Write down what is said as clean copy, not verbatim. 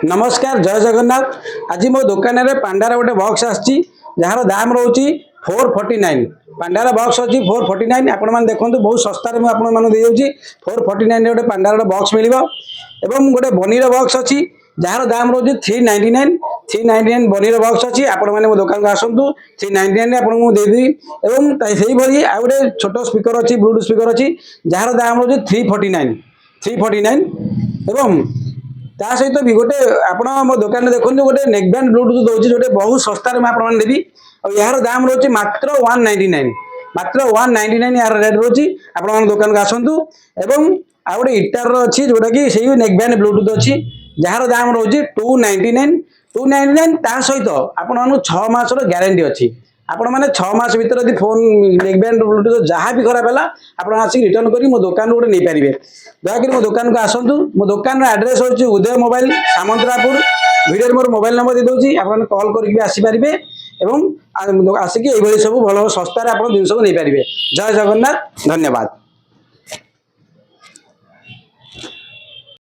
नमस्कार जय जगन्नाथ। आज मो दुकान में पांडार गोटे बॉक्स आसी जार दाम रोचे 449। पांडार बॉक्स अच्छी 449। आपण मैंने देखो बहुत सस्तार मुझे 449 गोटे पांडार बॉक्स मिल गोटे बनीर बॉक्स अच्छी जार दाम रोचे 399। 399 बनीर बॉक्स अच्छी आपण मैंने मो दुकान को आसतु 399 आपको देदेवी। से भाई आ गए छोट स्पीकर अच्छी ब्लूटूथ स्पीकर अच्छी जार दाम रोचे 349। 349 ता सहित भी गोटे आपण मो दुकान देखो गोटे नेकबैंड ब्लूटूथ दूसरी जो बहुत सस्तार मुझे देवी। और यार दाम रोचे मात्र 199। मात्र 199 यार रेट रोचे। आपण दुकान को आसतु आ गए इटार अच्छी जोटा कि से नेकबैंड ब्लूटूथ अच्छी जार दाम रोचे 299। 299 ता सहित आपण 6 मासर ग्यारंटी अच्छी। आपण मैंने 6 मास भर यदि फोन नेकबैंड ब्लूटूथ जहाँ भी खराब है आप रिटर्न कर मो दुकान गोटे नहीं पारे। दयाकोरी मो दुकान को आसतु। मो दुकान एड्रेस हूँ उदय मोबाइल सामंतरापुर। वीडियो मोर मोबाइल नंबर दे दूसरी आप कॉल करके आसीपारे आसिक सब भल सस्तार आप जिन नहीं पारे। जय जगन्नाथ धन्यवाद।